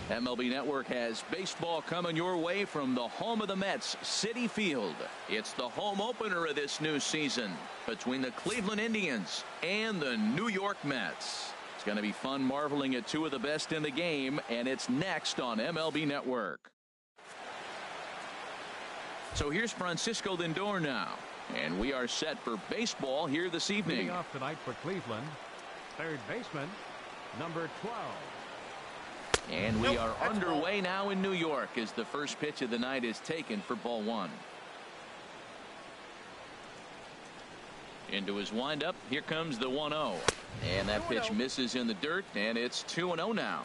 MLB Network has baseball coming your way from the home of the Mets, Citi Field. It's the home opener of this new season between the Cleveland Indians and the New York Mets. It's going to be fun marveling at two of the best in the game, and it's next on MLB Network. So here's Francisco Lindor now, and we are set for baseball here this evening. Leading off tonight for Cleveland, third baseman, number 12. And we are underway now in New York as the first pitch of the night is taken for ball one. Into his windup. Here comes the 1-0. And that pitch misses in the dirt, and it's 2-0 now.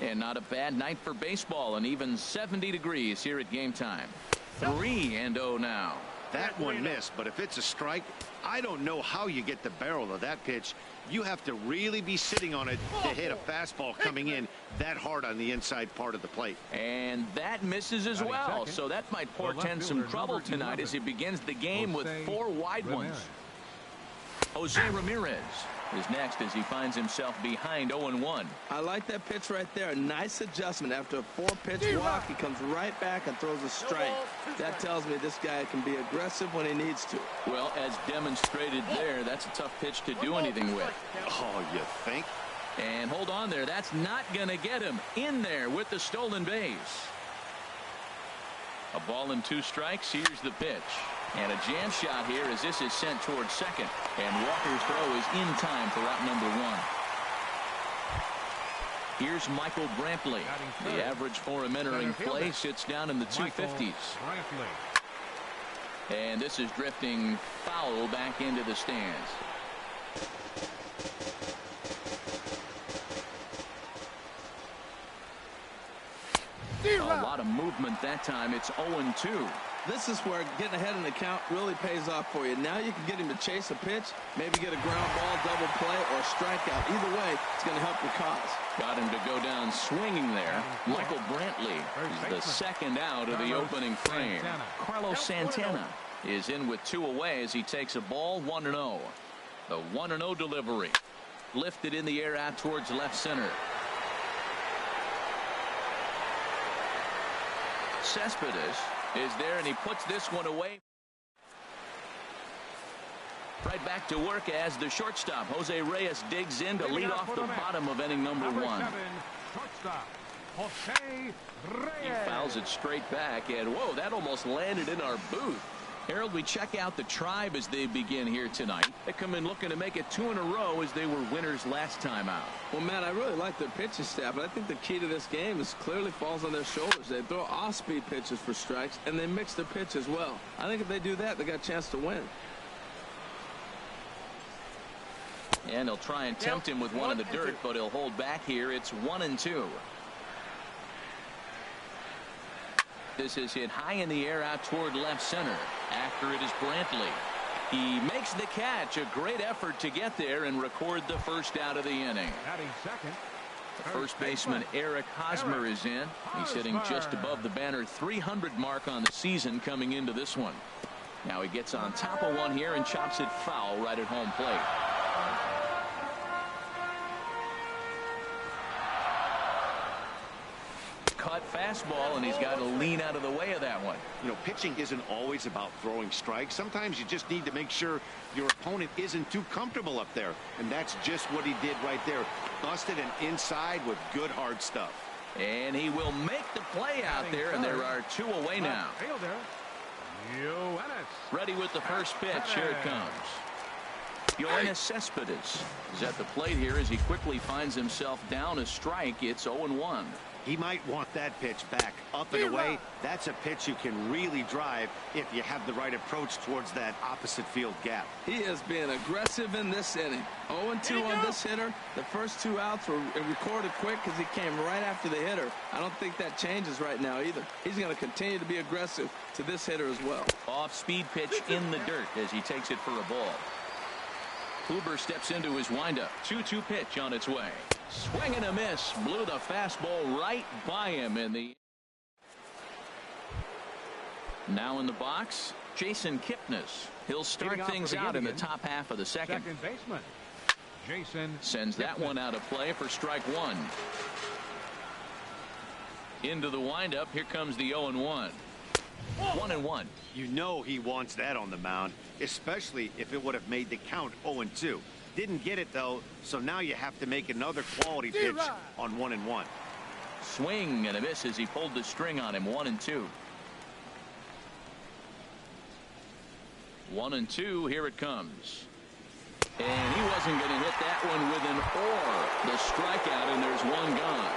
And not a bad night for baseball, and even 70 degrees here at game time. 3-0 now. That one missed, but if it's a strike, I don't know how you get the barrel of that pitch. You have to really be sitting on it to hit a fastball coming in that hard on the inside part of the plate. And that misses as well, so that might portend some trouble tonight as he begins the game with 4 wide ones. Jose Ramirez is next as he finds himself behind 0-1. I like that pitch right there. A nice adjustment. After a 4-pitch walk, he comes right back and throws a strike. That tells me this guy can be aggressive when he needs to. Well, as demonstrated there, that's a tough pitch to do anything with. Oh, you think? And hold on there. That's not going to get him in there with the stolen base. A ball and 2 strikes. Here's the pitch. And a jam shot here as this is sent towards second. And Walker's throw is in time for out number 1. Here's Michael Brantley. The average for him entering play sits down in the 250s. And this is drifting foul back into the stands. A lot of movement that time. It's 0-2. This is where getting ahead in the count really pays off for you. Now you can get him to chase a pitch, maybe get a ground ball, double play, or a strikeout. Either way, it's going to help your cause. Got him to go down swinging there. Michael Brantley is the second out of the opening frame. Carlos Santana is in with 2 away as he takes a ball 1-0. The 1-0 delivery. Lifted in the air out towards left center. Cespedes is there, and he puts this one away. Right back to work as the shortstop, Jose Reyes, digs in to lead off the bottom of inning number 1. He fouls it straight back, and whoa, that almost landed in our booth. Harold, we check out the Tribe as they begin here tonight. They come in looking to make it 2 in a row as they were winners last time out. Well, Matt, I really like their pitching staff, but I think the key to this game is clearly falls on their shoulders. They throw off-speed pitches for strikes, and they mix their pitch as well. I think if they do that, they got a chance to win. And they'll try and tempt him with one in the dirt, but he'll hold back here. It's 1-2. This is hit high in the air out toward left center. After it is Brantley. He makes the catch. A great effort to get there and record the first out of the inning. First baseman Eric Hosmer is in. He's hitting just above the banner 300 mark on the season coming into this one. Now he gets on top of one here and chops it foul right at home plate. Cut fastball, and he's got to lean out of the way of that one. You know, pitching isn't always about throwing strikes. Sometimes you just need to make sure your opponent isn't too comfortable up there, and that's just what he did right there. Busted and inside with good hard stuff. And he will make the play out there, and there are 2 away now. Ready with the first pitch. Here it comes. Yoenis Cespedes is at the plate here as he quickly finds himself down a strike. It's 0-1. He might want that pitch back up and away. That's a pitch you can really drive if you have the right approach towards that opposite field gap. He is being aggressive in this inning. 0-2 on this hitter. The first 2 outs were recorded quick because he came right after the hitter. I don't think that changes right now either. He's going to continue to be aggressive to this hitter as well. Off-speed pitch in the dirt as he takes it for a ball. Kluber steps into his windup. 2-2 pitch on its way. Swing and a miss. Blew the fastball right by him in the. Now in the box, Jason Kipnis. He'll start things out in the top half of the second. Second baseman Jason sends that one out of play for strike 1. Into the windup. Here comes the 0-1. 1-1. You know he wants that on the mound, especially if it would have made the count 0-2. Didn't get it, though, so now you have to make another quality pitch on 1-1. Swing and a miss as he pulled the string on him. 1-2. 1-2. Here it comes. And he wasn't going to hit that one with an or. The strikeout, and there's one gone.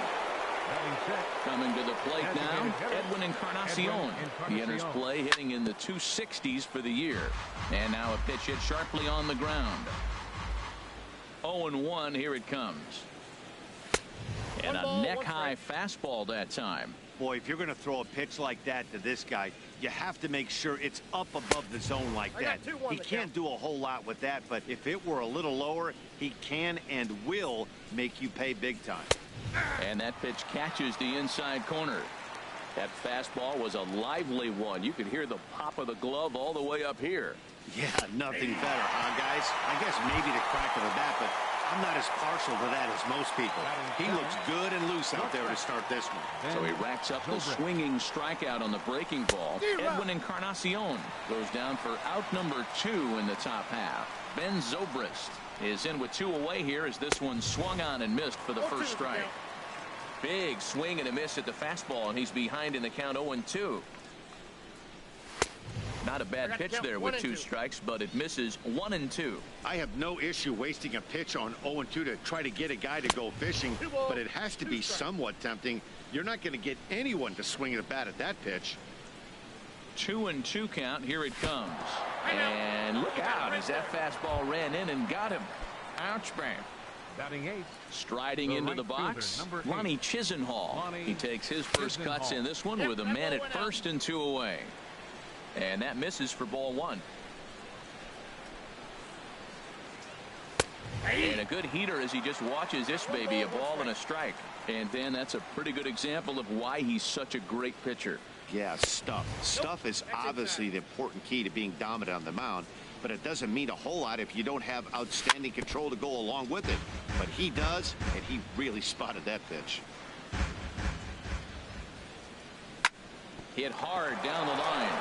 Coming to the plate now, Edwin Encarnacion. He enters play hitting in the 260s for the year. And now a pitch hit sharply on the ground. 0-1. Here it comes. And a neck-high fastball that time. Boy, if you're going to throw a pitch like that to this guy, you have to make sure it's up above the zone like that. He can't do a whole lot with that, but if it were a little lower, he can and will make you pay big time. And that pitch catches the inside corner. That fastball was a lively one. You could hear the pop of the glove all the way up here. Yeah, nothing better, huh, guys? I guess maybe the crack of the bat, but I'm not as partial to that as most people. He looks good and loose out there to start this one. So he racks up the swinging strikeout on the breaking ball. Edwin Encarnacion goes down for out number 2 in the top half. Ben Zobrist is in with 2 away here as this one swung on and missed for the first strike. Big swing and a miss at the fastball, and he's behind in the count 0-2. Not a bad pitch there with 2 strikes, but it misses. 1-2. I have no issue wasting a pitch on 0-2 to try to get a guy to go fishing, but it has to be somewhat tempting. You're not going to get anyone to swing a bat at that pitch. 2-2 count. Here it comes. And look out as that fastball ran in and got him. Ouch, man. Batting 8. Striding into the box, Lonnie Chisenhall. He takes his first cuts in this one with a man at first and 2 away. And that misses for ball 1. And a good heater as he just watches this baby, a ball and a strike. And then that's a pretty good example of why he's such a great pitcher. Yeah, stuff. Stuff is obviously the important key to being dominant on the mound, but it doesn't mean a whole lot if you don't have outstanding control to go along with it. But he does, and he really spotted that pitch. Hit hard down the line.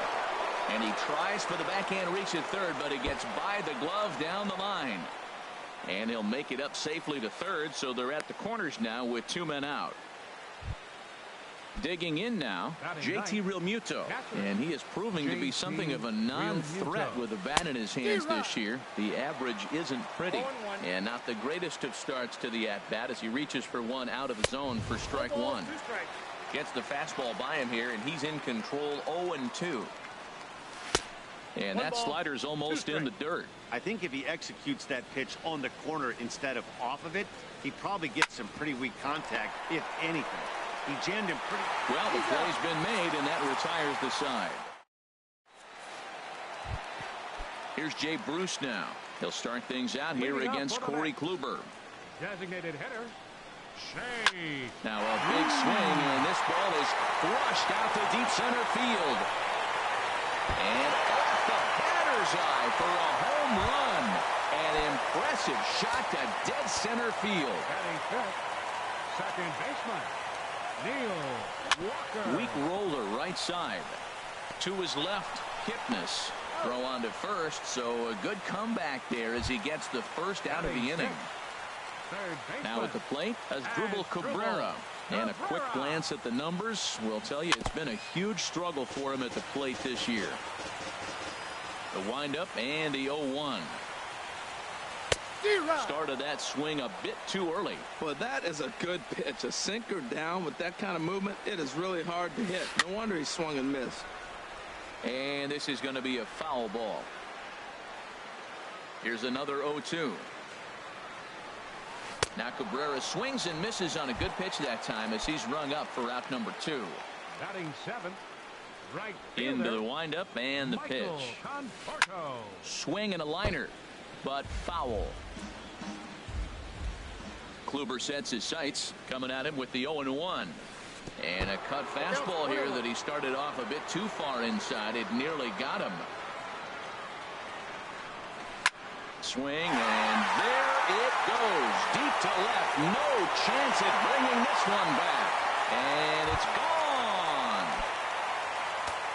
And he tries for the backhand reach at third, but it gets by the glove down the line. And he'll make it up safely to third, so they're at the corners now with 2 men out. Digging in now, JT Realmuto. And he is proving to be something of a non-threat with a bat in his hands this year. The average isn't pretty. And not the greatest of starts to the at-bat as he reaches for one out of the zone for strike 1. Gets the fastball by him here, and he's in control. 0-2. And that slider's almost in the dirt. I think if he executes that pitch on the corner instead of off of it, he probably gets some pretty weak contact, if anything. He jammed him pretty. Well, the play's been made, and that retires the side. Here's Jay Bruce now. He'll start things out here against Corey Kluber. Designated hitter, Shea. Now a big swing, and this ball is crushed out to deep center field. And off the batter's eye for a home run. An impressive shot to dead center field. Batting fifth, second baseman, Neil Walker. Weak roller right side. To his left, Kipnis. Throw on to first, so a good comeback there as he gets the first out of the inning. Now at the plate, Asdrubal Cabrera. And a quick glance at the numbers will tell you it's been a huge struggle for him at the plate this year. The windup and the 0-1. Started that swing a bit too early. Well, that is a good pitch. A sinker down with that kind of movement, it is really hard to hit. No wonder he swung and missed. And this is going to be a foul ball. Here's another 0-2. Now Cabrera swings and misses on a good pitch that time as he's rung up for out number 2. Batting seventh, right into the windup and the pitch. Swing and a liner, but foul. Kluber sets his sights, coming at him with the 0-1. And a cut fastball here that he started off a bit too far inside. It nearly got him. Swing, and there it goes. Deep to left. No chance at bringing this one back. And it's gone.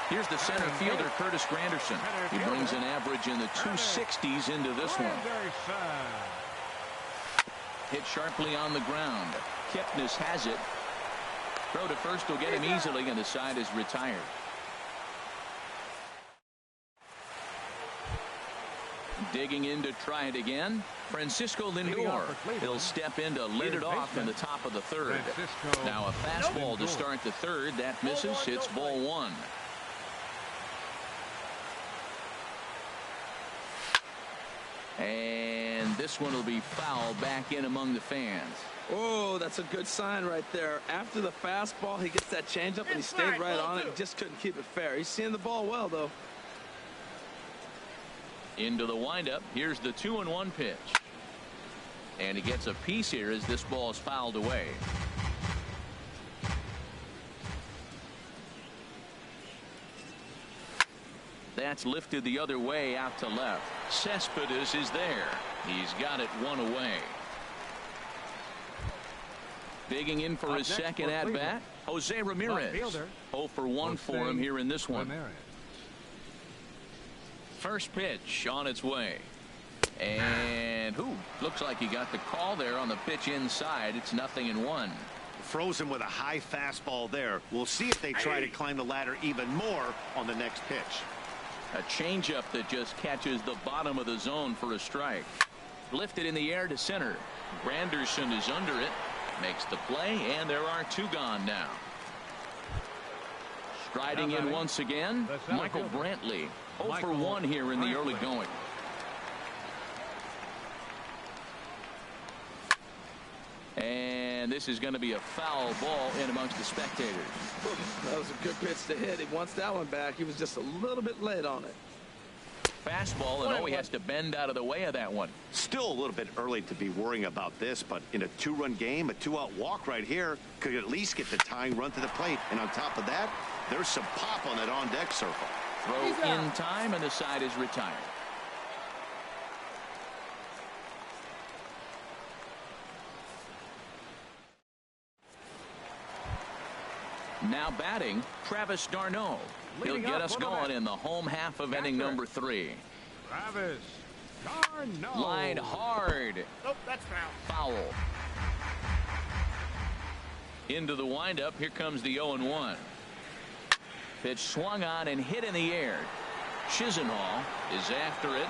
Here's the center fielder, Curtis Granderson. He brings an average in the 260s into this one. Hit sharply on the ground. Kipnis has it. Throw to first will get him easily, and the side is retired. Digging in to try it again, Francisco Lindor. He'll step in to lead it off in the top of the third. Now a fastball to start the third. That misses. It's ball one. And this one will be foul back in among the fans. Oh, that's a good sign right there. After the fastball, he gets that changeup, and he stayed right on it. He just couldn't keep it fair. He's seeing the ball well, though. Into the windup. Here's the 2-1 pitch. And he gets a piece here as this ball is fouled away. That's lifted the other way out to left. Cespedes is there. He's got it one away. Digging in for his second at bat, Jose Ramirez. 0 for 1 for him here in this one. First pitch on its way. And looks like he got the call there on the pitch inside. It's 0-1. Frozen with a high fastball there. We'll see if they try to climb the ladder even more on the next pitch. A changeup that just catches the bottom of the zone for a strike. Lifted in the air to center. Granderson is under it. Makes the play, and there are two gone now. Striding in once again, Michael Brantley. 0 for 1 here in the early going. And this is going to be a foul ball in amongst the spectators. That was a good pitch to hit. He wants that one back. He was just a little bit late on it. Fastball, and he has to bend out of the way of that one. Still a little bit early to be worrying about this, but in a two-run game, a two-out walk right here could at least get the tying run to the plate. And on top of that, there's some pop on that on-deck circle. Throw in time, and the side is retired. Now batting, Travis d'Arnaud. He'll get us going in the home half of inning number 3. Travis d'Arnaud. Line hard. Nope, that's foul. Foul. Into the windup. Here comes the 0-1. Pitch swung on and hit in the air. Chisenhall is after it.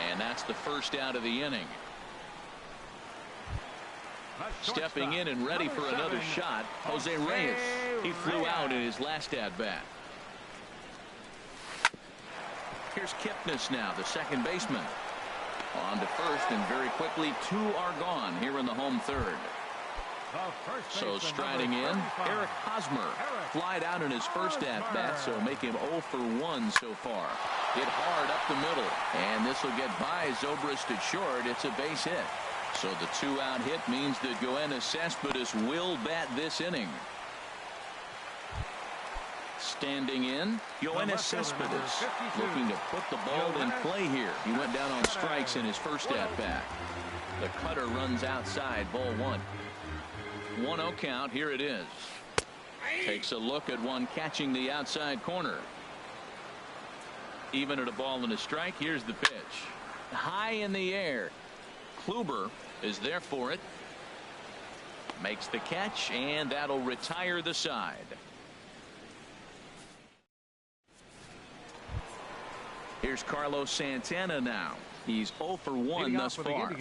And that's the first out of the inning. Stepping in and ready for another shot, Jose Reyes. He flew out in his last at-bat. Here's Kipnis now, the second baseman. On to first, and very quickly, 2 are gone here in the home third. So striding in, Eric Hosmer. Flied out in his first at-bat, so make him 0 for 1 so far. Hit hard up the middle, and this will get by Zobrist at short. It's a base hit. So the 2-out hit means that Yoenis Cespedes will bat this inning. Standing in, Yoenis Cespedes looking to put the ball in play here. He went down on strikes in his first at-bat. The cutter runs outside, ball 1. 1-0 count. Here it is. Takes a look at one catching the outside corner. Even at a ball and a strike. Here's the pitch. High in the air. Kluber is there for it. Makes the catch, and that'll retire the side. Here's Carlos Santana now. He's 0 for 1 thus far.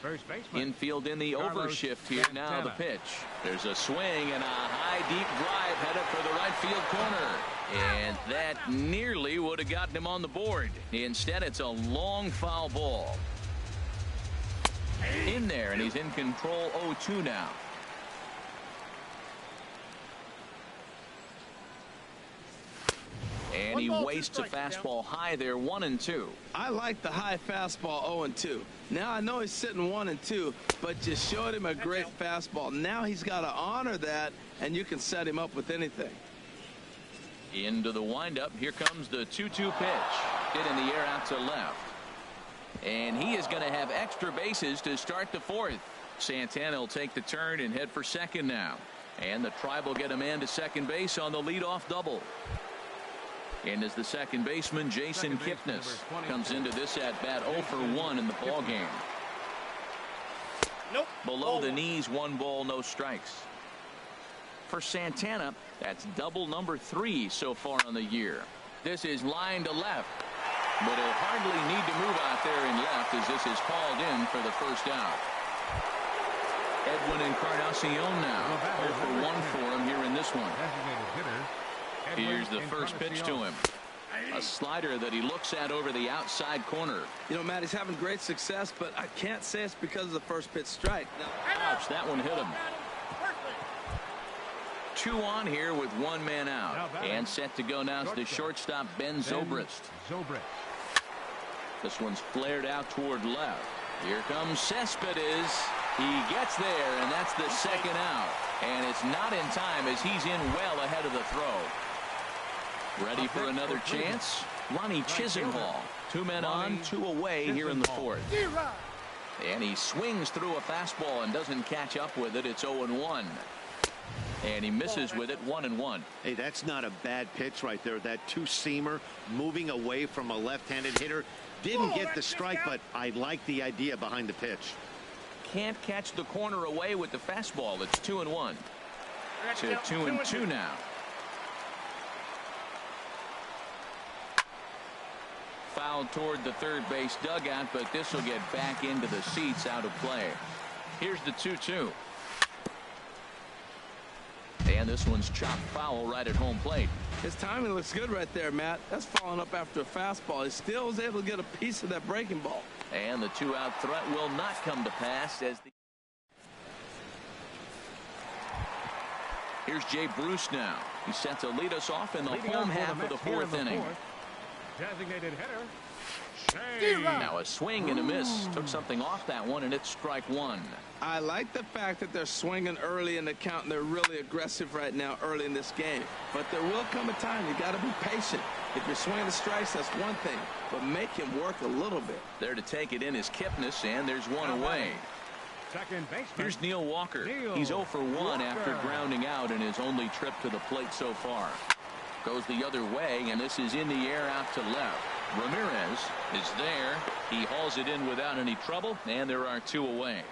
First baseman. Infield in the overshift here. Now the pitch. There's a swing and a high deep drive headed for the right field corner. And that nearly would have gotten him on the board. Instead, it's a long foul ball. In there, and he's in control. 0-2 now. And he wastes a fastball high there. 1-2. I like the high fastball 0-2. Now I know he's sitting 1-2, but you showed him a great fastball. Now he's got to honor that, and you can set him up with anything. Into the windup. Here comes the 2-2 pitch. Hit in the air out to left. And he is going to have extra bases to start the fourth. Santana will take the turn and head for second now. And the Tribe will get a man to second base on the leadoff double. And as the second baseman, Jason Kipnis comes into this at bat 0 for 1 in the ball game. Nope. Below the knees, 1 ball, no strikes. For Santana, that's double number 3 so far on the year. This is line to left. But he'll hardly need to move out there in left as this is called in for the first out. Edwin Encarnacion now. 0 for 1 for him here in this one. Here's the first pitch to him. A slider that he looks at over the outside corner. You know, Matt, he's having great success, but I can't say it's because of the first pitch strike. Now, ouch, that one hit him. 2 on here with 1 man out. And set to go now is the shortstop, Ben Zobrist. This one's flared out toward left. Here comes Cespedes. He gets there, and that's the second out. And it's not in time as he's in well ahead of the throw. Ready for another chance? Ronnie Chisenhall. 2 men on, 2 away here in the fourth. And he swings through a fastball and doesn't catch up with it. It's 0-1. And he misses with it 1-1. Hey, that's not a bad pitch right there. That 2-seamer moving away from a left-handed hitter. Didn't get the strike, but I like the idea behind the pitch. Can't catch the corner away with the fastball. It's 2-1 to 2-2 now. Fouled toward the third base dugout, but this will get back into the seats out of play. Here's the 2-2. And this one's chopped foul right at home plate. his timing looks good right there, Matt. That's following up after a fastball. He still was able to get a piece of that breaking ball. And the 2-out threat will not come to pass as the Here's Jay Bruce now. He's set to lead us off in the home half of the fourth inning. Designated hitter. Now a swing and a miss. Took something off that one, and it's strike one. I like the fact that they're swinging early in the count, and they're really aggressive right now early in this game. But there will come a time you got to be patient. If you're swinging the strikes, that's one thing, but make him work a little bit. There to take it in is Kipnis, and there's one away. Second baseman. Here's Neil Walker. He's 0 for 1 after grounding out in his only trip to the plate so far. Goes the other way, and this is in the air out to left. Ramirez is there. He hauls it in without any trouble, and there are 2 away.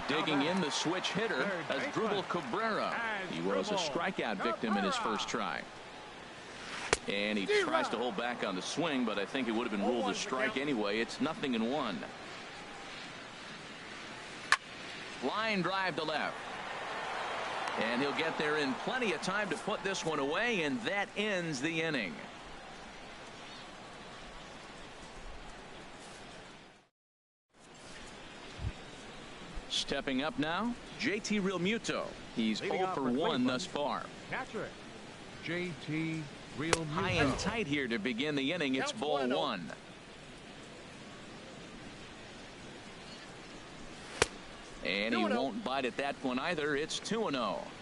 Digging in the switch hitter as Drupal Cabrera. He was a strikeout victim in his first try. And he tries to hold back on the swing, but I think it would have been ruled a strike anyway. It's 0-1. Line drive to left. And he'll get there in plenty of time to put this one away, and that ends the inning. Stepping up now, JT Realmuto. He's 0 for 1 thus far. Catcher, JT Realmuto. High and tight here to begin the inning. It's ball 1. And he won't bite at that one either. It's 2-0.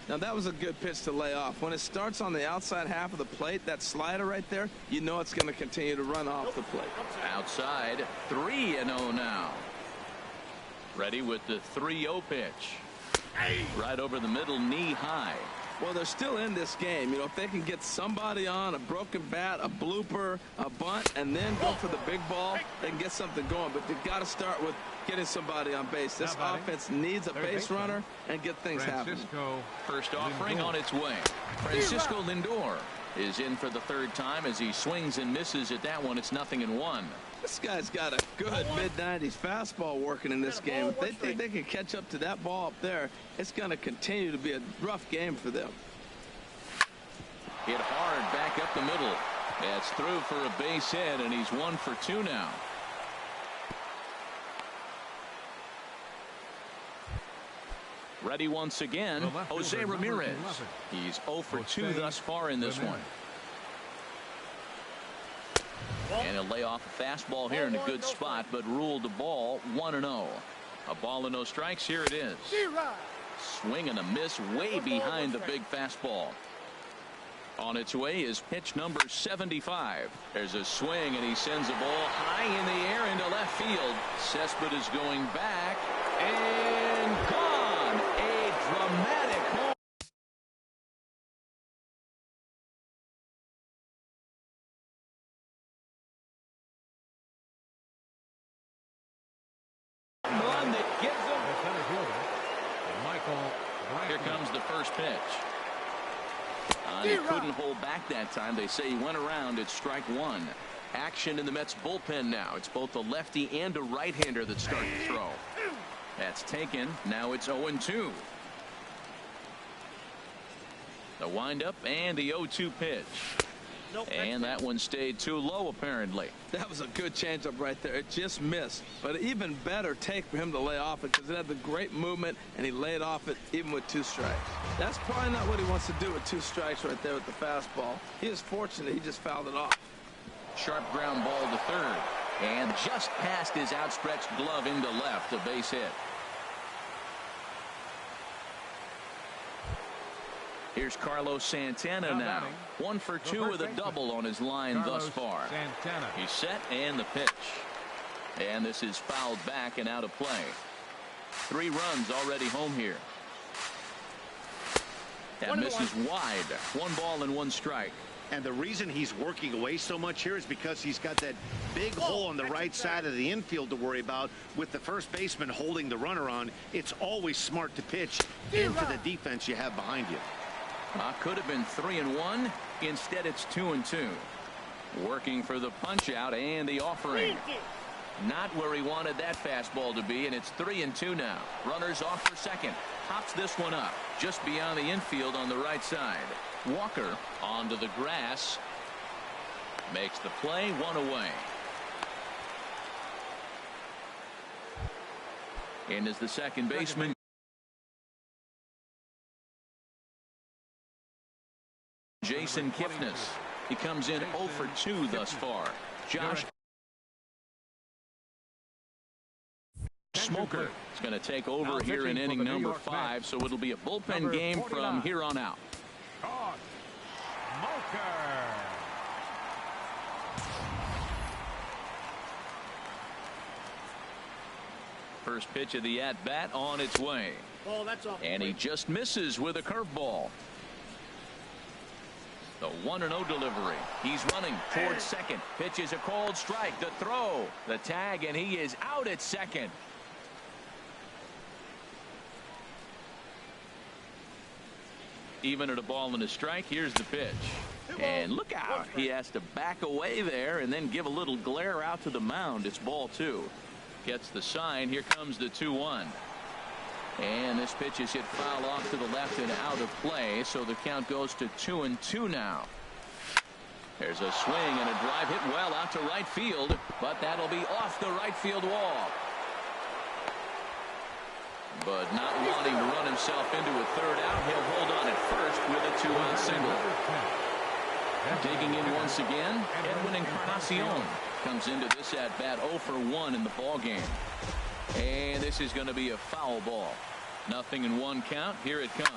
Now that was a good pitch to lay off. When it starts on the outside half of the plate, that slider right there, you know it's going to continue to run off the plate. Outside, 3-0 now. Ready with the 3-0 pitch. Right over the middle, knee high. Well, they're still in this game. You know, if they can get somebody on, a broken bat, a blooper, a bunt, and then go for the big ball, they can get something going. But they've got to start with getting somebody on base. This offense needs a base runner and get things happening. First offering on its way. Francisco Lindor is in for the third time as he swings and misses at that one. It's 0-1. This guy's got a good mid-90s fastball working in this game. If they think they can catch up to that ball up there, it's going to continue to be a rough game for them. Hit hard back up the middle. That's through for a base hit, and he's 1 for 2 now. Ready once again, Jose Ramirez. He's 0 for 2 thus far in this one. And he'll lay off a fastball here in a good spot, but ruled the ball 1-0. A ball and no strikes. Here it is. Swing and a miss way behind the big fastball. On its way is pitch number 75. There's a swing, and he sends a ball high in the air into left field. Cespedes is going back and gone. A dramatic home run that gives him. The center fielder, Michael Bryant. Here comes the first pitch. He couldn't hold back that time. They say he went around at strike one. Action in the Mets bullpen now. It's both a lefty and a right-hander that start to throw. That's taken. Now it's 0-2. The windup and the 0-2 pitch. And that one stayed too low, apparently. That was a good changeup right there. It just missed. But even better take for him to lay off it because it had the great movement, and he laid off it even with 2 strikes. That's probably not what he wants to do with 2 strikes right there with the fastball. He is fortunate he just fouled it off. Sharp ground ball to third. And just past his outstretched glove into left, a base hit. Here's Carlos Santana now. 1 for 2 with a double on his line thus far. Santana. He's set, and the pitch. And this is fouled back and out of play. 3 runs already home here. That misses wide. 1 ball and 1 strike. And the reason he's working away so much here is because he's got that big hole on the right side of the infield to worry about. With the first baseman holding the runner on, it's always smart to pitch into the defense you have behind you. Could have been 3-1. Instead, it's 2-2. Working for the punch out and the offering. Not where he wanted that fastball to be, and it's 3-2 now. Runners off for second. Pops this one up just beyond the infield on the right side. Walker onto the grass. Makes the play, 1 away. In is the second baseman. Jason Kipnis. He comes in 0 for 2 thus far. Josh Smoker is going to take over here in inning number 5, so it'll be a bullpen game from here on out. Smoker. First pitch of the at-bat on its way. And he just misses with a curveball. The 1-0 delivery. He's running towards second. Pitch is a called strike. The throw. The tag, and he is out at second. Even at a ball and a strike, here's the pitch. And look out. He has to back away there and then give a little glare out to the mound. It's ball 2. Gets the sign. Here comes the 2-1. And this pitch is hit foul off to the left and out of play, so the count goes to 2-2 now. There's a swing and a drive hit well out to right field, but that'll be off the right field wall. But not wanting to run himself into a third out, he'll hold on at first with a 2-out single. Digging in once again, Edwin Encarnacion comes into this at bat 0 for 1 in the ball game. And this is going to be a foul ball. 0-1 count. Here it comes.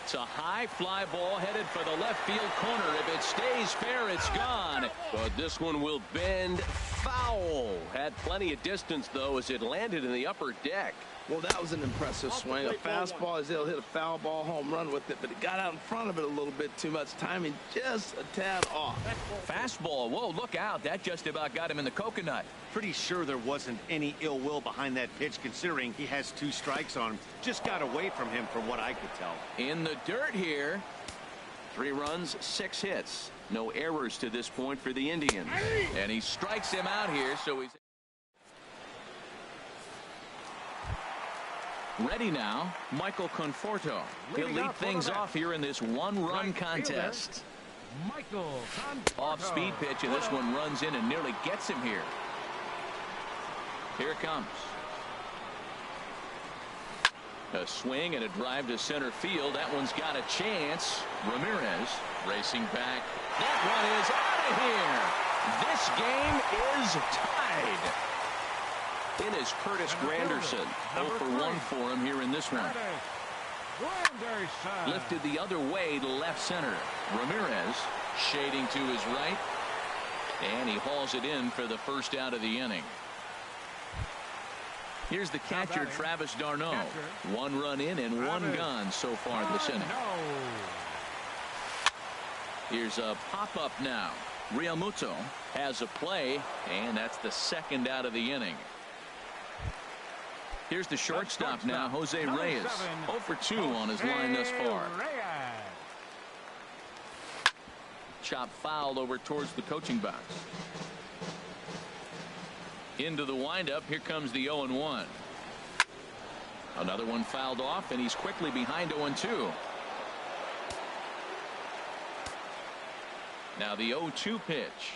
It's a high fly ball headed for the left field corner. If it stays fair, it's gone. But this one will bend foul. Had plenty of distance, though, as it landed in the upper deck. Well, that was an impressive swing. A fastball, he'll hit a foul ball home run with it, but he got out in front of it a little bit too much. Timing just a tad off. Fastball. Whoa, look out. That just about got him in the coconut. Pretty sure there wasn't any ill will behind that pitch, considering he has 2 strikes on him. Just got away from him from what I could tell. In the dirt here. 3 runs, 6 hits. No errors to this point for the Indians. And he strikes him out here, so he's ready now. Michael Conforto. He'll lead things off here in this 1-run contest. Michael Conforto. Off-speed pitch, and this one runs in and nearly gets him here. Here it comes. A swing and a drive to center field. That one's got a chance. Ramirez racing back. That one is out of here. This game is tied. In is Curtis Granderson. 0 for 1 for him here in this one. Granderson. Lifted the other way to left center. Ramirez shading to his right. And he hauls it in for the first out of the inning. Here's the catcher, Travis d'Arnaud. One run in and one gone so far this inning. Here's a pop-up now. Realmuto has a play, and that's the second out of the inning. Here's the shortstop now, Jose Reyes. 0 for 2 on his line thus far. Chop fouled over towards the coaching box. Into the windup. Here comes the 0-1. Another one fouled off, and he's quickly behind 0-2. Now the 0-2 pitch.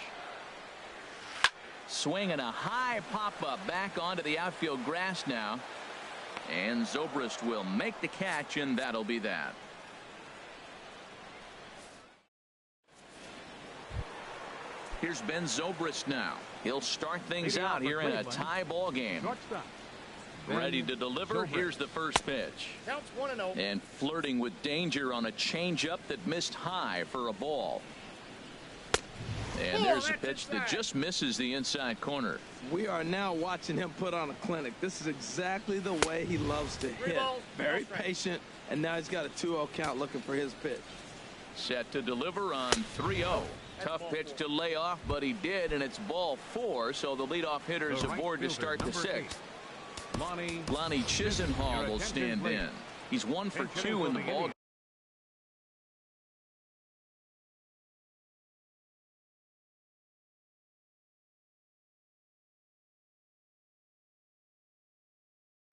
Swing and a high pop-up back onto the outfield grass now. And Zobrist will make the catch, and that'll be that. Here's Ben Zobrist now. He'll start things out here in a tie ball game. Ready to deliver. Here's the first pitch. Counts 1-0. And flirting with danger on a changeup that missed high for a ball. And there's a pitch that just misses the inside corner. We are now watching him put on a clinic. This is exactly the way he loves to hit. Very patient, and now he's got a 2-0 count looking for his pitch. Set to deliver on 3-0. Tough pitch to lay off, but he did, and it's ball 4, so the leadoff hitter's aboard to start the 6th. Lonnie Chisenhall will stand in. He's 1 for 2 in the ball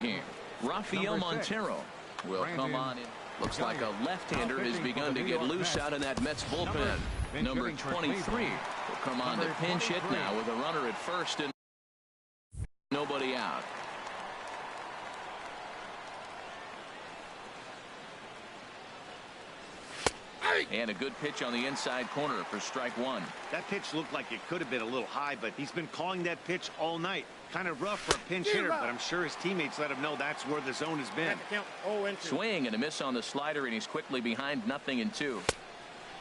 game. Rafael Montero will come on in. Looks like a left-hander has begun to get loose out in that Mets bullpen. Number 23 will come on to pinch hit now with a runner at first and nobody out. And a good pitch on the inside corner for strike 1. That pitch looked like it could have been a little high, but he's been calling that pitch all night. Kind of rough for a pinch hitter, but I'm sure his teammates let him know that's where the zone has been. Swing and a miss on the slider, and he's quickly behind 0-2.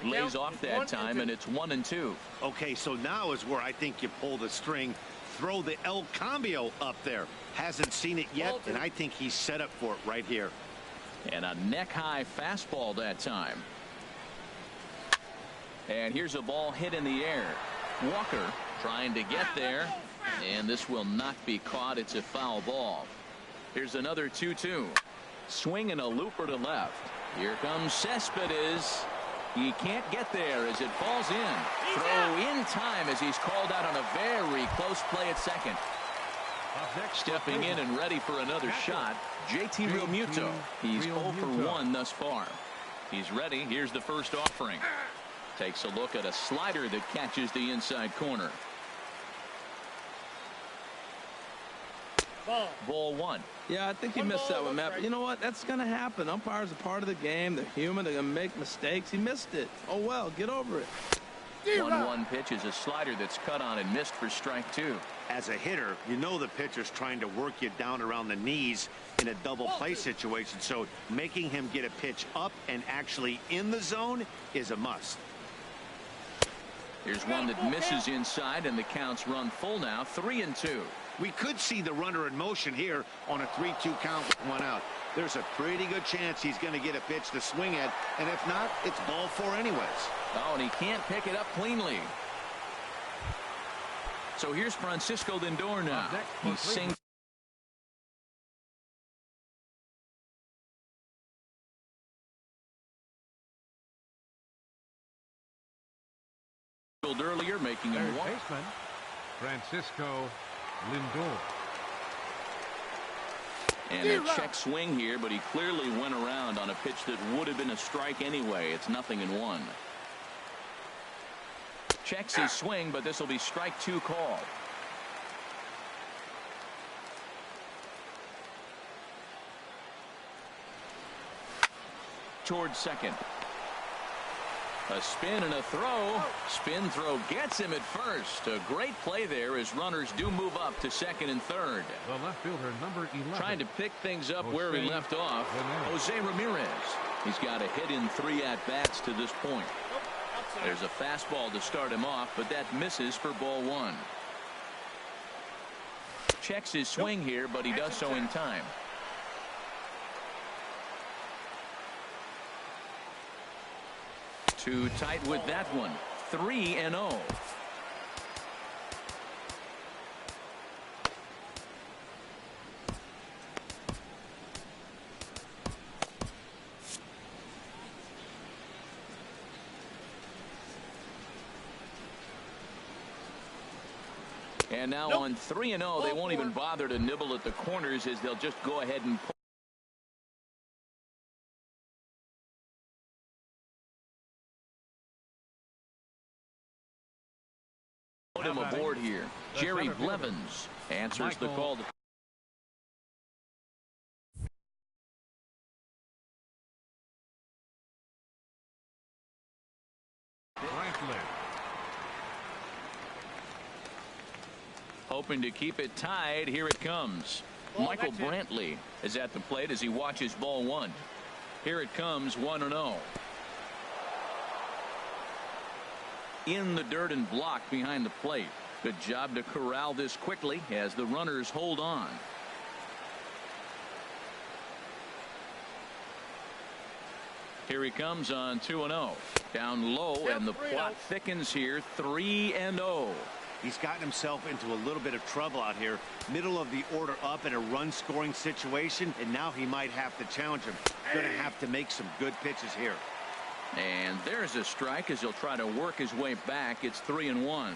Lays off that time, and it's 1-2. Okay, so now is where I think you pull the string. Throw the El Cambio up there. Hasn't seen it yet, and I think he's set up for it right here. And a neck-high fastball that time. And here's a ball hit in the air. Walker trying to get there, and this will not be caught. It's a foul ball. Here's another 2-2. Swing and a looper to left. Here comes Cespedes. He can't get there as it falls in. Throw in time as he's called out on a very close play at second. Stepping in and ready for another shot, JT Realmuto. He's 0 for 1 thus far. He's ready. Here's the first offering. Takes a look at a slider that catches the inside corner. Ball 1. Yeah, I think he missed that one, Matt. But you know what? That's going to happen. Umpires are part of the game. They're human. They're going to make mistakes. He missed it. Oh, well, get over it. 1-1 pitch is a slider that's cut on and missed for strike 2. As a hitter, you know the pitcher's trying to work you down around the knees in a double play situation, so making him get a pitch up and actually in the zone is a must. Here's one that misses inside, and the count's run full now, 3-2. We could see the runner in motion here on a 3-2 count with 1 out. There's a pretty good chance he's going to get a pitch to swing at, and if not, it's ball 4 anyways. Oh, and he can't pick it up cleanly. So here's Francisco Lindor now. He's singled earlier, making him 1. Baseman Francisco Lindor. And a check swing here, but he clearly went around on a pitch that would have been a strike anyway. It's 0-1. Checks his swing, but this will be strike 2 called. Towards second. A spin and a throw. Spin throw gets him at first. A great play there as runners do move up to second and third. The left fielder, number 11. Trying to pick things up where he left off. Jose Ramirez. He's got a hit in 3 at-bats to this point. There's a fastball to start him off, but that misses for ball 1. Checks his swing here, but he does so in time. Too tight with that one. 3-0. And now on 3-0, they won't even bother to nibble at the corners as they'll just go ahead and put him aboard here. Jerry Blevins answers the call. Hoping to keep it tied. Here it comes. Michael Brantley is at the plate as he watches ball 1. Here it comes, 1-0. In the dirt and blocked behind the plate. Good job to corral this quickly as the runners hold on. Here he comes on 2-0. Down low, and the plot thickens here. 3-0. He's gotten himself into a little bit of trouble out here. Middle of the order up in a run-scoring situation, and now he might have to challenge him. Going to have to make some good pitches here. And there's a strike as he'll try to work his way back. It's 3-1.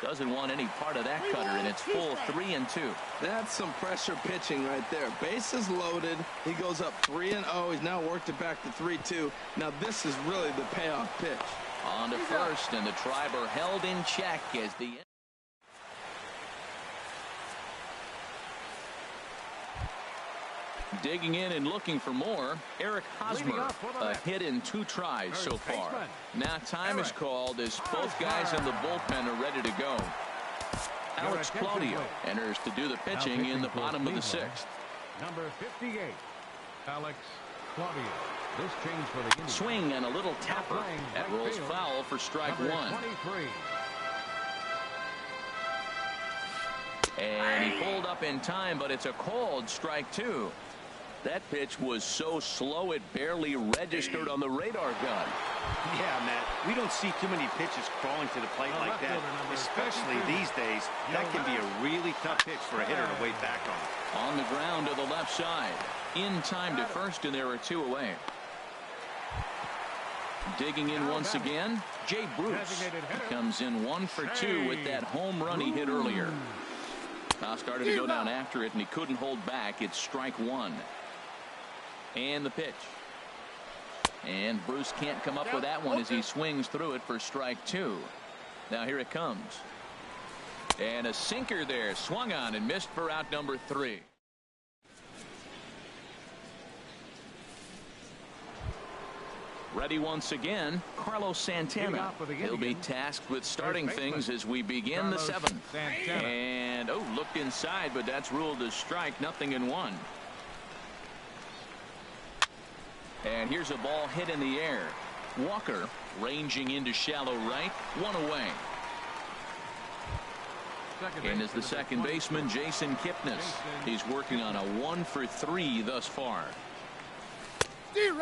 Doesn't want any part of that cutter, and it's full 3-2. That's some pressure pitching right there. Bases loaded. He goes up 3-0. He's now worked it back to 3-2. Now this is really the payoff pitch. On to first, and the Triber held in check as the digging in and looking for more. Eric Hosmer, a hit in 2 tries so far. Now time is called as both guys in the bullpen are ready to go. Alex Claudio enters to do the pitching in the bottom of the 6th. Number 58, Alex Claudio. This change for the Indians. Swing and a little tapper. That rolls foul for strike 1. And he pulled up in time, but it's a called strike 2. That pitch was so slow it barely registered on the radar gun. Yeah, Matt, we don't see too many pitches crawling to the plate like that, especially these days. That can be a really tough pitch for a hitter to wait back on. On the ground to the left side. In time to first, and there are 2 away. Digging in once again, Jay Bruce. He comes in 1 for 2 with that home run he hit earlier. Now started to go down after it, and he couldn't hold back. It's strike 1. And the pitch. And Bruce can't come up with that one as he swings through it for strike 2. Now here it comes. And a sinker there, swung on and missed for out number 3. Ready once again, Carlos Santana. He'll be tasked with starting things as we begin the 7th. And, looked inside, but that's ruled as strike, 0-1. And here's a ball hit in the air. Walker ranging into shallow right, 1 away. And is the second baseman, Jason Kipnis. He's working on a 1 for 3 thus far.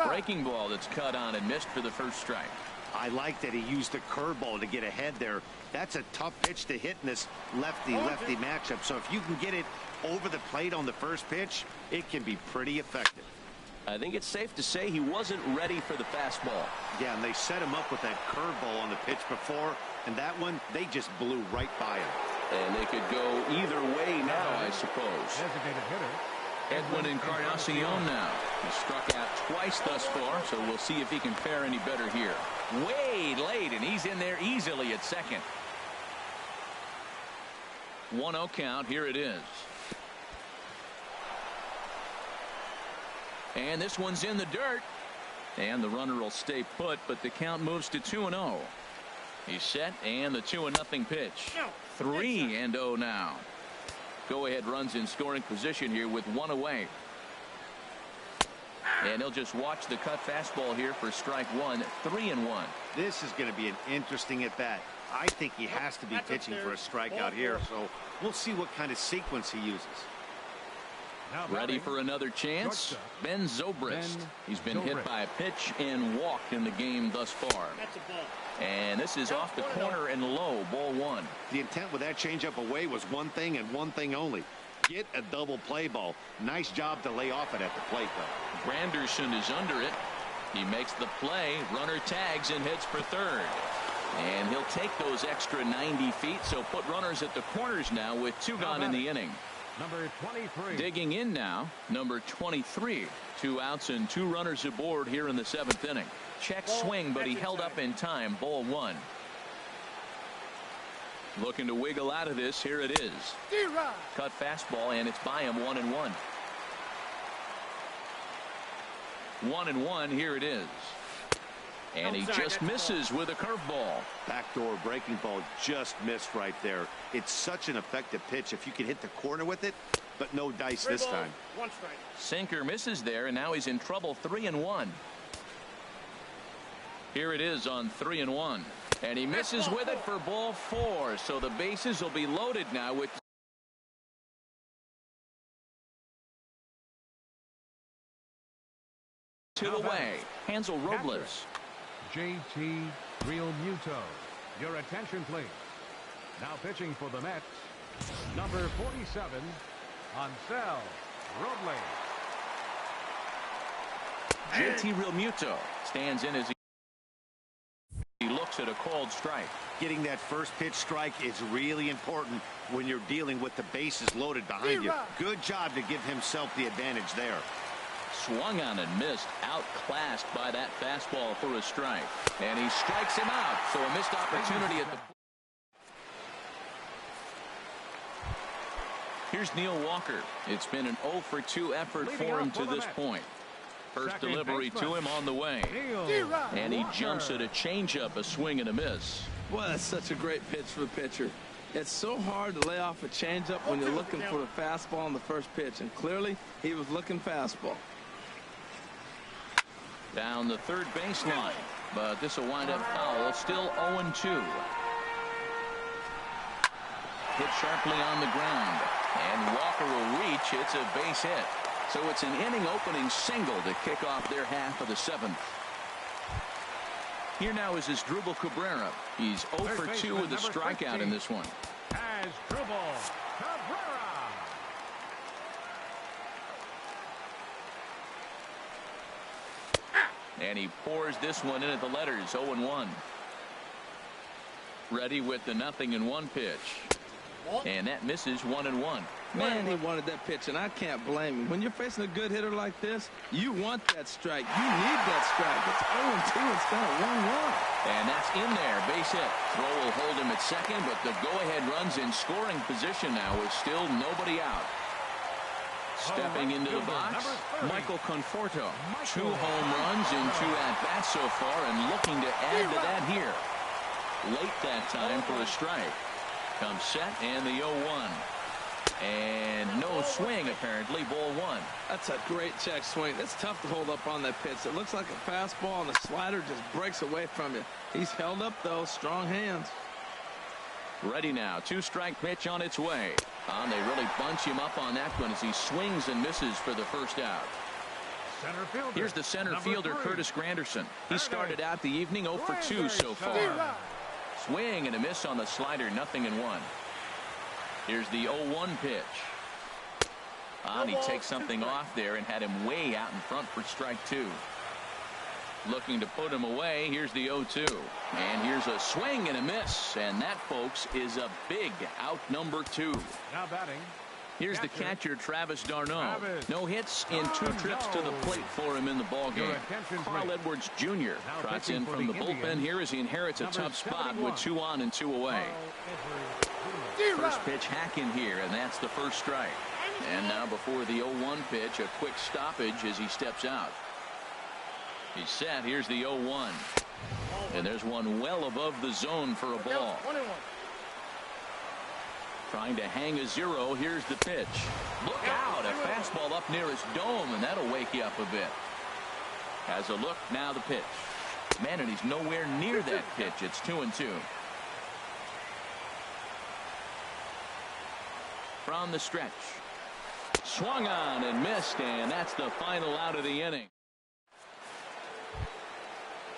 Breaking ball that's cut on and missed for the first strike. I like that he used the curveball to get ahead there. That's a tough pitch to hit in this lefty-lefty matchup. So if you can get it over the plate on the first pitch, it can be pretty effective. I think it's safe to say he wasn't ready for the fastball. Yeah, and they set him up with that curveball on the pitch before, and that one, they just blew right by him. And they could go either way now, I suppose. Designated hitter. Edwin Encarnacion now. He struck out twice thus far, so we'll see if he can fare any better here. Way late, and he's in there easily at second. 1-0 count. Here it is. And this one's in the dirt. And the runner will stay put, but the count moves to 2-0. He's set, and the 2-0 pitch. 3-0 now. Go-ahead runs in scoring position here with one away. And he'll just watch the cut fastball here for strike one. 3-1. This is going to be an interesting at bat. I think he has to be pitching for a strikeout here, so we'll see what kind of sequence he uses. Ready for another chance? Ben Zobrist. He's been hit by a pitch and walked in the game thus far. And this is off the corner and low. Ball one. The intent with that changeup away was one thing and one thing only. Get a double play ball. Nice job to lay off it at the plate, though. Granderson is under it. He makes the play. Runner tags and heads for third. And he'll take those extra 90 feet, so put runners at the corners now with two gone in the inning. Number 23. Digging in now, number 23. 2 outs and 2 runners aboard here in the 7th inning. Check swing, but he held up in time. Ball one. Looking to wiggle out of this. Here it is. Cut fastball, and it's by him. 1-1. 1-1. Here it is. And he just misses with a curveball. Backdoor breaking ball just missed right there. It's such an effective pitch if you can hit the corner with it, but no dice this time. Sinker misses there, and now he's in trouble. 3-1. Here it is on 3-1. And he misses with it for ball 4. So the bases will be loaded now with two away. Hansel Robles. JT Realmuto. Your attention, please. Now pitching for the Mets, number 47, Hansel Robles. JT Realmuto stands in as he looks at a called strike. Getting that first pitch strike is really important when you're dealing with the bases loaded behind you. Good job to give himself the advantage there. Swung on and missed. Outclassed by that fastball for a strike. And he strikes him out. So a missed opportunity at the. Here's Neil Walker. It's been an 0 for 2 effort for him to this point. First delivery to him on the way. And he jumps at a changeup, a swing and a miss. Boy, that's such a great pitch for the pitcher. It's so hard to lay off a changeup when you're looking for the fastball on the first pitch. And clearly, he was looking fastball. Down the third baseline, but this will wind up foul. Still 0-2. Hit sharply on the ground, and Walker will reach. It's a base hit. So it's an inning opening single to kick off their half of the 7th. Here now is Asdrubal Cabrera. He's 0 for 2 with a strikeout in this one. Asdrubal Cabrera. And he pours this one in at the letters. 0-1. Ready with the 0-1 pitch. And that misses. 1-1. Man, he wanted that pitch, and I can't blame him. When you're facing a good hitter like this, you want that strike. You need that strike. It's 0-2 instead of 1-1. And that's in there. Base hit. Throw will hold him at second, but the go-ahead runs in scoring position now with still nobody out. Stepping into the box, Michael Conforto. 2 home runs in 2 at-bats so far, and looking to add to that here. Late that time for a strike. Comes set, and the 0-1. And no swing, apparently. Ball 1. That's a great check swing. It's tough to hold up on that pitch. It looks like a fastball, and the slider just breaks away from you. He's held up, though. Strong hands. Ready now. 2-strike pitch on its way. And they really bunch him up on that one as he swings and misses for the first out. Here's the center fielder, Curtis Granderson. He started out the evening 0 for 2 so far. Swing and a miss on the slider. 0-1. Here's the 0-1 pitch. And he takes something off there and had him way out in front for strike 2. Looking to put him away. Here's the 0-2. And here's a swing and a miss. And that, folks, is a big out number 2. Now batting. Here's the catcher, Travis d'Arnaud. No hits in 2 trips to the plate for him in the ballgame. Carl Edwards Jr. trots in from the bullpen here as he inherits a tough spot with 2 on and 2 away. First pitch hack in here, and that's the first strike. And now before the 0-1 pitch, a quick stoppage as he steps out. He's set. Here's the 0-1. And there's one well above the zone for a ball. Trying to hang a 0. Here's the pitch. Look out. A fastball up near his dome, and that'll wake you up a bit. Has a look. Now the pitch. Man, and he's nowhere near that pitch. It's 2-2. From the stretch. Swung on and missed, and that's the final out of the inning.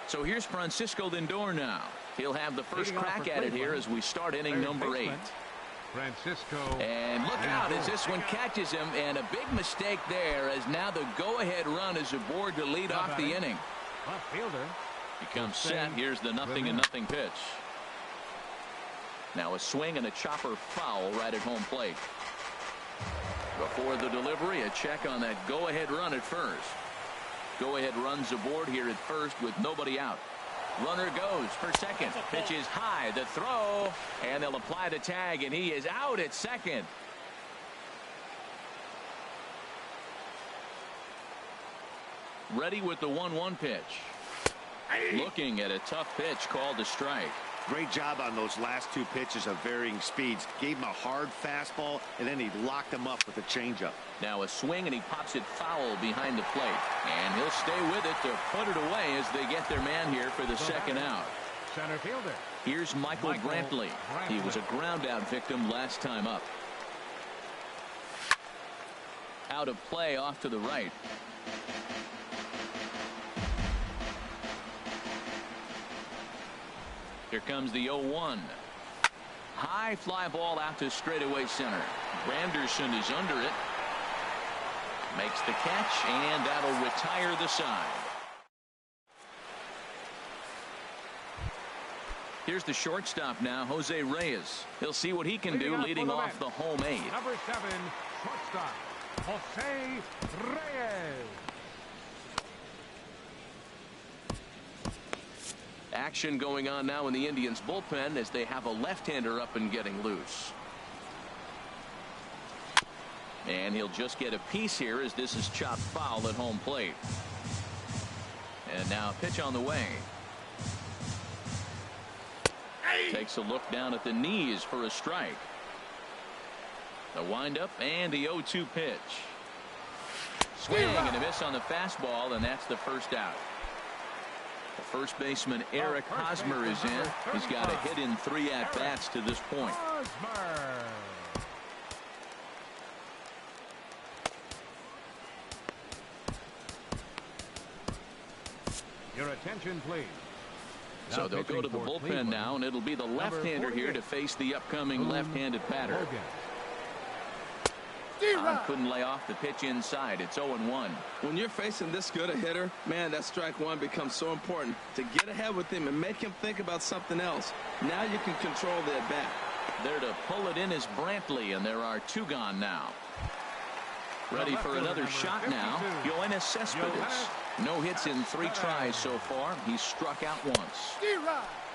So here's Francisco Lindor now. He'll have the first crack at it here as we start inning number 8. Francisco. And look out as this one catches him, and a big mistake there as now the go-ahead run is aboard to lead off the inning. Left fielder. He comes set. Here's the 0-0 pitch. Now a swing and a chopper foul right at home plate. Before the delivery, a check on that go-ahead run at first. Go-ahead runs aboard here at first with nobody out. Runner goes for second. Pitch is high. The throw, and they'll apply the tag, and he is out at second. Ready with the 1-1 pitch. Looking at a tough pitch called a strike. Great job on those last 2 pitches of varying speeds. Gave him a hard fastball, and then he locked him up with a changeup. Now a swing, and he pops it foul behind the plate. And he'll stay with it to put it away as they get their man here for the second out. Center fielder. Here's Michael Brantley. He was a ground out victim last time up. Out of play off to the right. Here comes the 0-1. High fly ball out to straightaway center. Granderson is under it. Makes the catch, and that'll retire the side. Here's the shortstop now, Jose Reyes. He'll see what he can do leading off the home 8. Number 7, shortstop, Jose Reyes. Action going on now in the Indians bullpen as they have a left-hander up and getting loose. And he'll just get a piece here as this is chopped foul at home plate. And now a pitch on the way. Takes a look down at the knees for a strike. The windup and the 0-2 pitch. Swing and a miss on the fastball, and that's the first out. The first baseman Eric Hosmer is in. He's got a hit in 3 at-bats to this point. Your attention, please. So they'll go to the bullpen now, and it'll be the left-hander here to face the upcoming left-handed batter. Couldn't lay off the pitch inside. It's 0-1. When you're facing this good a hitter, man, that strike one becomes so important to get ahead with him and make him think about something else. Now you can control the at bat. There to pull it in is Brantley, and there are 2 gone now. Ready for another shot now, Yoenis Cespedes. No hits in 3 tries so far. He's struck out once.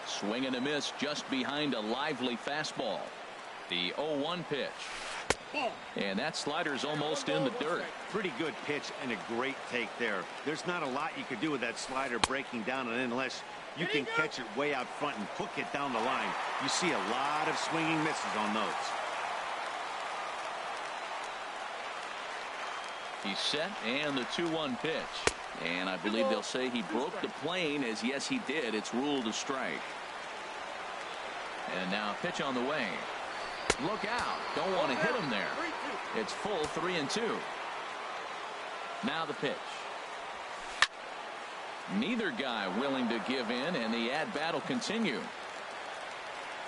Swing and a miss just behind a lively fastball. The 0-1 pitch. And that slider's almost in the dirt. Pretty good pitch and a great take there. There's not a lot you could do with that slider breaking down, and unless you can catch it way out front and hook it down the line, you see a lot of swinging misses on those. He's set, and the 2-1 pitch. And I believe they'll say he broke the plane, as yes he did. It's ruled a strike. And now a pitch on the way. Look out. Don't want to hit him there. It's full 3-2. Now the pitch. Neither guy willing to give in, and the at-bat will continue.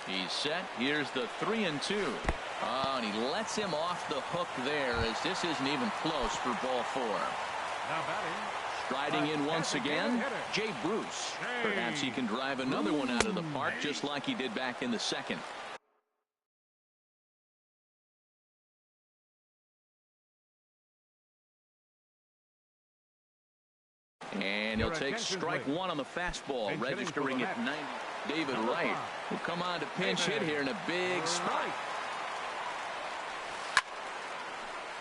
He's set. Here's the 3-2. Oh, and he lets him off the hook there, as this isn't even close for ball 4. Now batting. Striding in once again, Jay Bruce. Perhaps he can drive another one out of the park just like he did back in the second. And he'll take strike 1 on the fastball, registering at 90. David Wright will come on to pinch hit here in a big spot.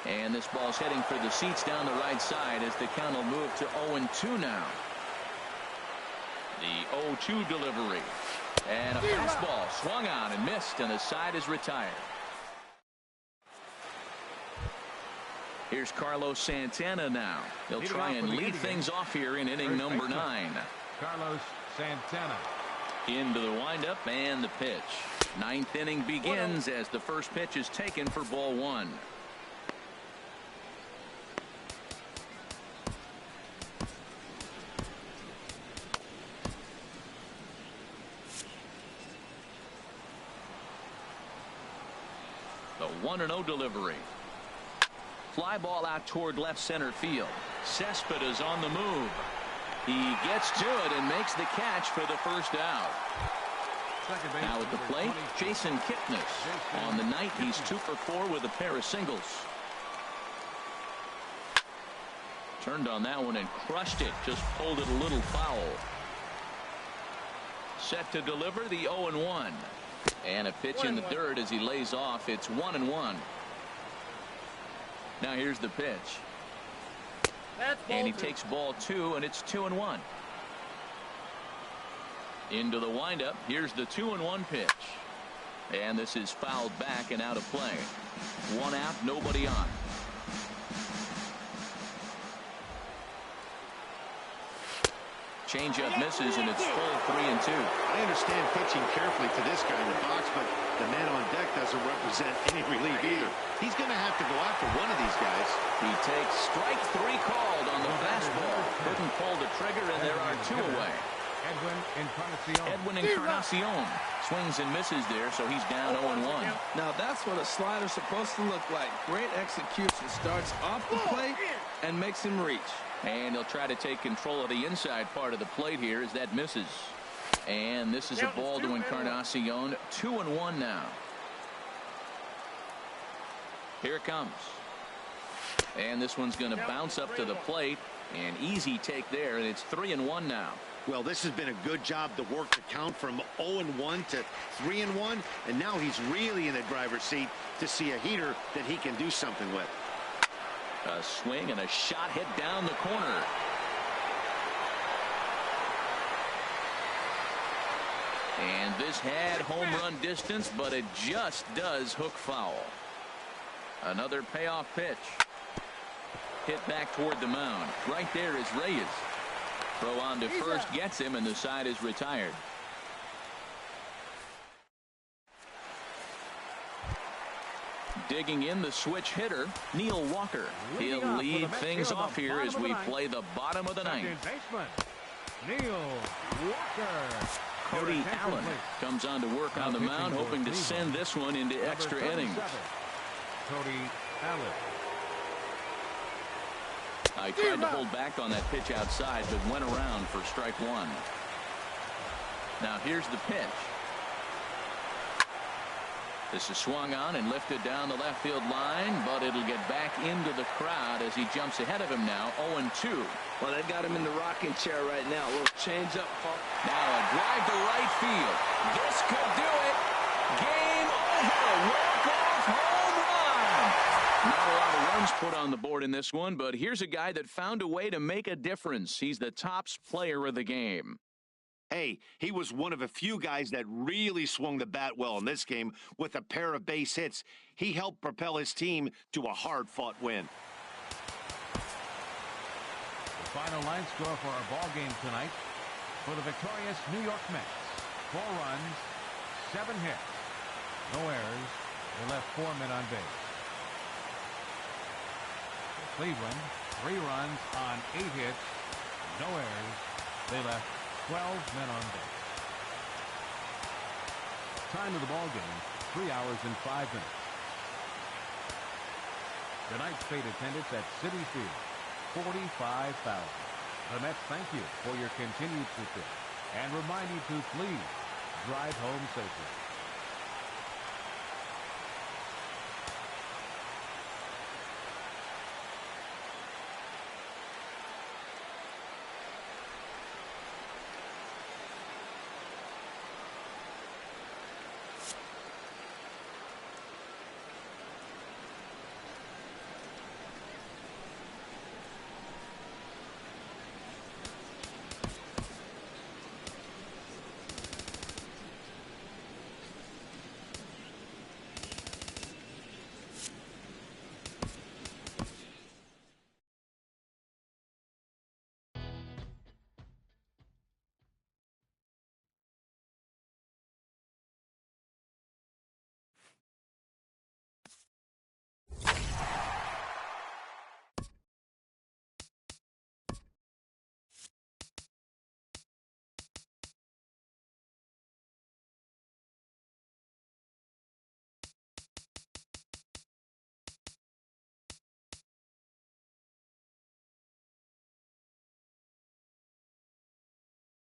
And this ball's heading for the seats down the right side as the count will move to 0-2 now. The 0-2 delivery. And a fastball swung on and missed, and the side is retired. Here's Carlos Santana now. He'll try and lead things off here in inning number 9. Carlos Santana. Into the windup and the pitch. 9th inning begins as the first pitch is taken for ball 1. The 1-0 delivery. Fly ball out toward left center field. Cespedes on the move. He gets to it and makes the catch for the first out. Now at the plate, Jason Kipnis. On the night, he's 2 for 4 with a pair of singles. Turned on that one and crushed it. Just pulled it a little foul. Set to deliver the 0-1. And a pitch in the dirt as he lays off. It's 1-1. Now here's the pitch. And he takes ball 2, and it's 2-1. Into the windup. Here's the 2-1 pitch. And this is fouled back and out of play. 1 out, nobody on. Changeup misses, and it's full 3-2. I understand pitching carefully to this guy in the box, but the man on deck doesn't represent any relief either. He's going to have to go after one of these guys. He takes strike 3 called on the fastball. Couldn't pull the trigger, and there are 2 away. Edwin Encarnacion swings and misses there, so he's down 0-1. Now that's what a slider's supposed to look like. Great execution. Starts off the plate and makes him reach. And he'll try to take control of the inside part of the plate here as that misses. And this is a ball to Encarnacion. 2-1 now. Here it comes. And this one's going to bounce up to the plate. An easy take there, and it's 3-1 now. Well, this has been a good job to work the count from 0-1 to 3-1. And now he's really in the driver's seat to see a heater that he can do something with. A swing and a shot hit down the corner. And this had home run distance, but it just does hook foul. Another payoff pitch. Hit back toward the mound. Right there is Reyes. Throw on to first gets him, and the side is retired. Digging in the switch hitter, Neil Walker. He'll lead things off here as we play the bottom of the 9th. Neil Walker. Cody Allen comes on to work on the mound, hoping to send this one into extra innings. Cody Allen. I tried to hold back on that pitch outside, but went around for strike 1. Now here's the pitch. This is swung on and lifted down the left field line, but it'll get back into the crowd as he jumps ahead of him now. 0-2. Well, they got him in the rocking chair right now. A little change up. Now a drive to right field. This could do it. Game over. Walk-off home run. Not a lot of runs put on the board in this one, but here's a guy that found a way to make a difference. He's the tops player of the game. Hey, he was one of a few guys that really swung the bat well in this game with a pair of base hits. He helped propel his team to a hard-fought win. The final line score for our ball game tonight for the victorious New York Mets. 4 runs, 7 hits, no errors. They left 4 men on base. For Cleveland, 3 runs on 8 hits, no errors. They left 12 men on base. Time of the ball game, 3 hours and 5 minutes. Tonight's paid attendance at Citi Field, 45,000. The Mets thank you for your continued support and remind you to please drive home safely.